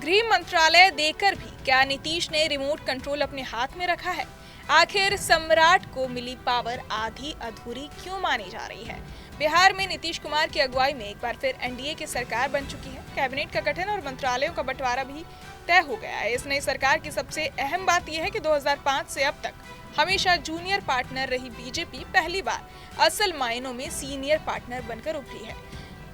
गृह मंत्रालय देकर भी क्या नीतीश ने रिमोट कंट्रोल अपने हाथ में रखा है? आखिर सम्राट को मिली पावर आधी अधूरी क्यों मानी जा रही है? बिहार में नीतीश कुमार की अगुवाई में एक बार फिर एनडीए की सरकार बन चुकी है। कैबिनेट का गठन और मंत्रालयों का बंटवारा भी तय हो गया है। इस नई सरकार की सबसे अहम बात यह है कि 2005 से अब तक हमेशा जूनियर पार्टनर रही बीजेपी पहली बार असल मायनों में सीनियर पार्टनर बनकर उभरी है।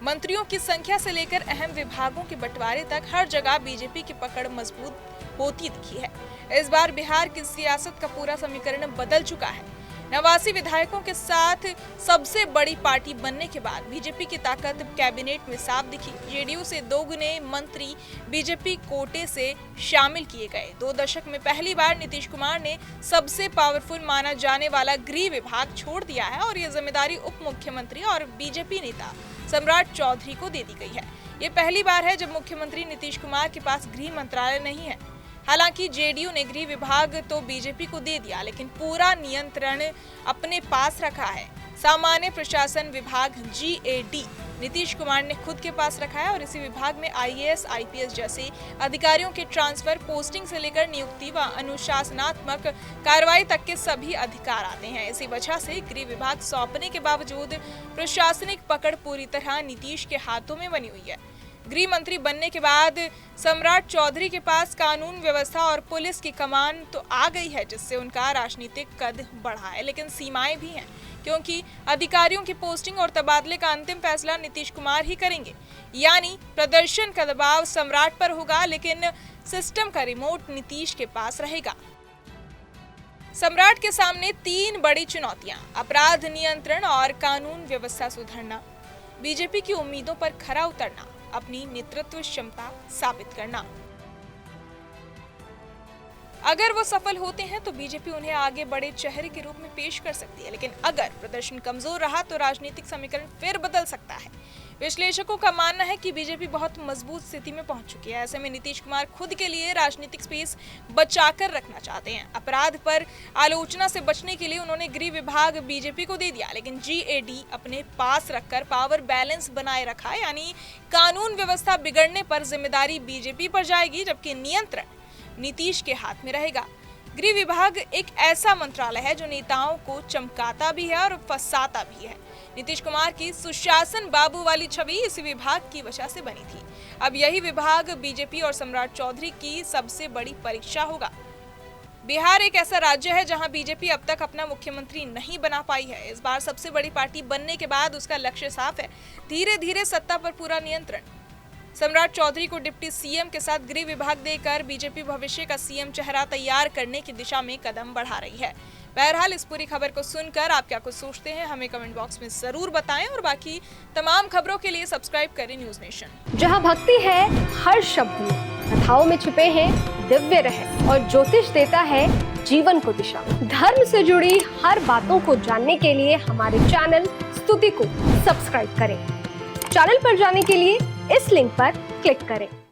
मंत्रियों की संख्या से लेकर अहम विभागों के बंटवारे तक हर जगह बीजेपी की पकड़ मजबूत होती दिखी है। इस बार बिहार की सियासत का पूरा समीकरण बदल चुका है। 89 विधायकों के साथ सबसे बड़ी पार्टी बनने के बाद बीजेपी की ताकत कैबिनेट में साफ दिखी। जेडीयू से 2 गुने मंत्री बीजेपी कोटे से शामिल किए गए। 2 दशक में पहली बार नीतीश कुमार ने सबसे पावरफुल माना जाने वाला गृह विभाग छोड़ दिया है और ये जिम्मेदारी उप मुख्यमंत्री और बीजेपी नेता सम्राट चौधरी को दे दी गई है। ये पहली बार है जब मुख्यमंत्री नीतीश कुमार के पास गृह मंत्रालय नहीं है। हालांकि जेडीयू ने गृह विभाग तो बीजेपी को दे दिया, लेकिन पूरा नियंत्रण अपने पास रखा है। सामान्य प्रशासन विभाग GAD नीतीश कुमार ने खुद के पास रखा है और इसी विभाग में IAS, IPS जैसे अधिकारियों के ट्रांसफर, पोस्टिंग से लेकर नियुक्ति व अनुशासनात्मक कार्रवाई तक के सभी अधिकार आते हैं। इसी वजह से गृह विभाग सौंपने के बावजूद प्रशासनिक पकड़ पूरी तरह नीतीश के हाथों में बनी हुई है। गृह मंत्री बनने के बाद सम्राट चौधरी के पास कानून व्यवस्था और पुलिस की कमान तो आ गई है, जिससे उनका राजनीतिक कद बढ़ा है, लेकिन सीमाएं भी हैं, क्योंकि अधिकारियों की पोस्टिंग और तबादले का अंतिम फैसला नीतीश कुमार ही करेंगे। यानी प्रदर्शन का दबाव सम्राट पर होगा, लेकिन सिस्टम का रिमोट नीतीश के पास रहेगा। सम्राट के सामने 3 बड़ी चुनौतियां: अपराध नियंत्रण और कानून व्यवस्था सुधारना, बीजेपी की उम्मीदों पर खरा उतरना, अपनी नेतृत्व क्षमता साबित करना। अगर वो सफल होते हैं तो बीजेपी उन्हें आगे बड़े चेहरे के रूप में पेश कर सकती है, लेकिन अगर प्रदर्शन कमजोर रहा तो राजनीतिक समीकरण फिर बदल सकता है। विश्लेषकों का मानना है कि बीजेपी बहुत मजबूत स्थिति में पहुंच चुकी है। ऐसे में नीतीश कुमार खुद के लिए राजनीतिक स्पेस बचाकर रखना चाहते हैं। अपराध पर आलोचना से बचने के लिए उन्होंने गृह विभाग बीजेपी को दे दिया, लेकिन GAD अपने पास रखकर पावर बैलेंस बनाए रखा, यानी कानून व्यवस्था बिगड़ने पर जिम्मेदारी बीजेपी पर जाएगी, जबकि नियंत्रण नीतीश के हाथ में रहेगा। गृह विभाग एक ऐसा मंत्रालय है जो नेताओं को चमकाता भी है और फंसाता भी है। नीतीश कुमार की सुशासन बाबू वाली छवि इसी विभाग की वजह से बनी थी। अब यही विभाग बीजेपी और सम्राट चौधरी की सबसे बड़ी परीक्षा होगा। बिहार एक ऐसा राज्य है जहां बीजेपी अब तक अपना मुख्यमंत्री नहीं बना पाई है। इस बार सबसे बड़ी पार्टी बनने के बाद उसका लक्ष्य साफ है, धीरे धीरे सत्ता पर पूरा नियंत्रण। सम्राट चौधरी को डिप्टी सीएम के साथ गृह विभाग देकर बीजेपी भविष्य का सीएम चेहरा तैयार करने की दिशा में कदम बढ़ा रही है। बहरहाल इस पूरी खबर को सुनकर आप क्या कुछ सोचते हैं, हमें कमेंट बॉक्स में जरूर बताएं और बाकी तमाम खबरों के लिए सब्सक्राइब करें न्यूज नेशन। जहां भक्ति है हर शब्द में, कथाओं में छुपे हैं दिव्य रहस्य और ज्योतिष देता है जीवन को दिशा। धर्म से जुड़ी हर बातों को जानने के लिए हमारे चैनल स्तुति को सब्सक्राइब करें। चैनल पर जाने के लिए इस लिंक पर क्लिक करें।